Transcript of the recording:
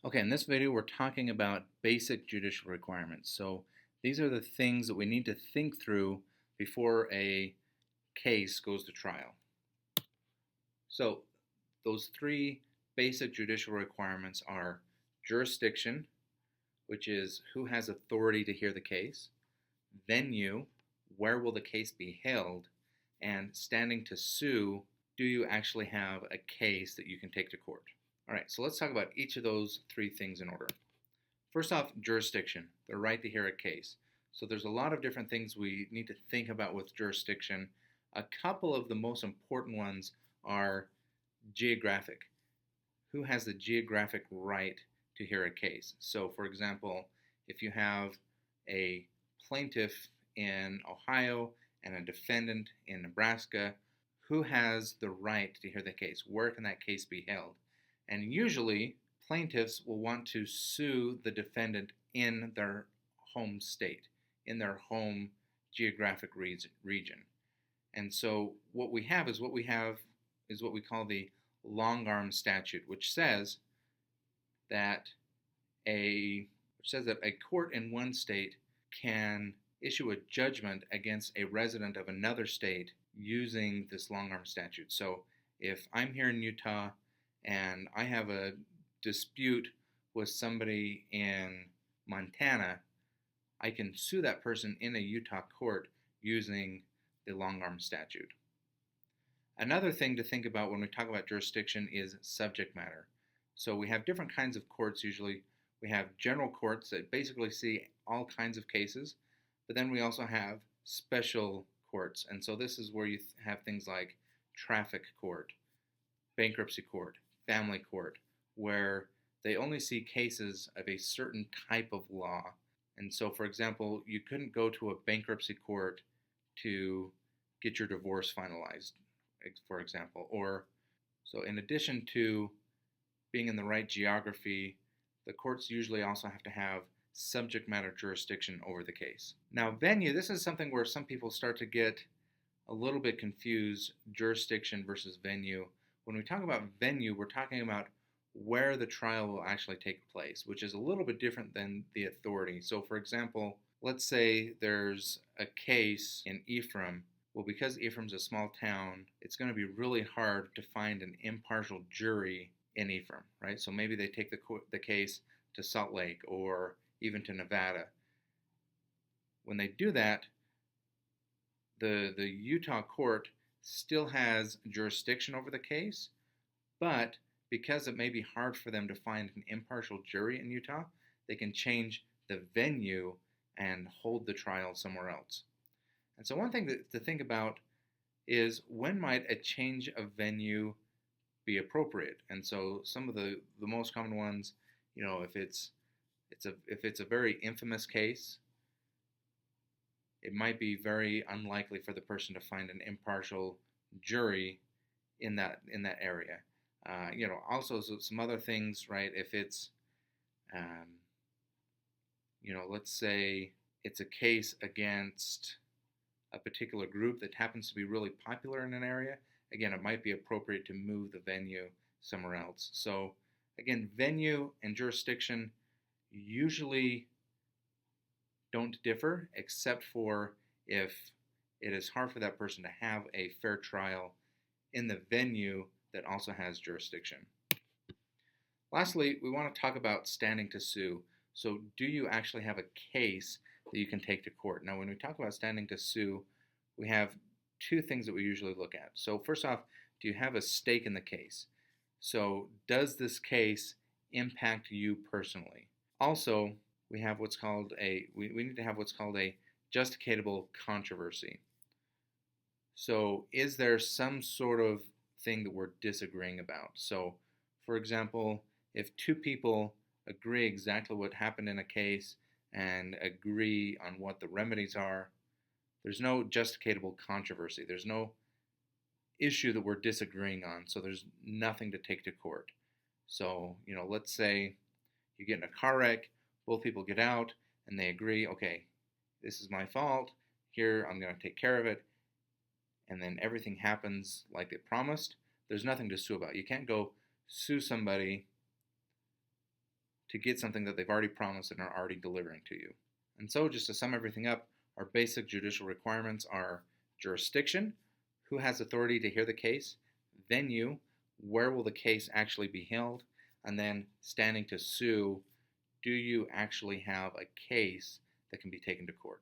Okay, in this video, we're talking about basic judicial requirements. So these are the things that we need to think through before a case goes to trial. So those three basic judicial requirements are jurisdiction, which is who has authority to hear the case, venue, where will the case be held, and standing to sue, do you actually have a case that you can take to court? All right, so let's talk about each of those three things in order. First off, jurisdiction, the right to hear a case. So there's a lot of different things we need to think about with jurisdiction. A couple of the most important ones are geographic. Who has the geographic right to hear a case? So for example, if you have a plaintiff in Ohio and a defendant in Nebraska, who has the right to hear the case? Where can that case be held? And usually, plaintiffs will want to sue the defendant in their home state, in their home geographic region. And so what we have is what we call the long arm statute, which says that a court in one state can issue a judgment against a resident of another state using this long arm statute. So if I'm here in Utah and I have a dispute with somebody in Montana, I can sue that person in a Utah court using the long arm statute. Another thing to think about when we talk about jurisdiction is subject matter. So we have different kinds of courts usually. We have general courts that basically see all kinds of cases, but then we also have special courts. And so this is where you have things like traffic court, bankruptcy court, family court, where they only see cases of a certain type of law. And so, for example, you couldn't go to a bankruptcy court to get your divorce finalized, for example. Or, so in addition to being in the right geography, the courts usually also have to have subject matter jurisdiction over the case. Now, venue, this is something where some people start to get a little bit confused, jurisdiction versus venue. When we talk about venue, we're talking about where the trial will actually take place, which is a little bit different than the authority. So for example, let's say there's a case in Ephraim. Well, because Ephraim's a small town, it's going to be really hard to find an impartial jury in Ephraim, right? So maybe they take the case to Salt Lake or even to Nevada. When they do that, the Utah court still has jurisdiction over the case, but because it may be hard for them to find an impartial jury in Utah, they can change the venue and hold the trial somewhere else. And so one thing to think about is when might a change of venue be appropriate? And so some of the most common ones, if it's a very infamous case, it might be very unlikely for the person to find an impartial jury in that area. Also some other things, right? If it's, let's say it's a case against a particular group that happens to be really popular in an area, again, it might be appropriate to move the venue somewhere else. So again, venue and jurisdiction usually don't differ, except for if it is hard for that person to have a fair trial in the venue that also has jurisdiction. Lastly, we want to talk about standing to sue. So do you actually have a case that you can take to court? Now, when we talk about standing to sue, we have two things that we usually look at. So first off, do you have a stake in the case? So does this case impact you personally? Also, we have what's called we need to have what's called a justicatable controversy. So is there some sort of thing that we're disagreeing about? So for example, if two people agree exactly what happened in a case and agree on what the remedies are, there's no justicatable controversy. There's no issue that we're disagreeing on, so there's nothing to take to court. So, let's say you get in a car wreck, both people get out, and they agree, okay, this is my fault, here, I'm going to take care of it, and then everything happens like they promised. There's nothing to sue about. You can't go sue somebody to get something that they've already promised and are already delivering to you. And so, just to sum everything up, our basic judicial requirements are jurisdiction, who has authority to hear the case, venue, where will the case actually be held, and then standing to sue, do you actually have a case that can be taken to court?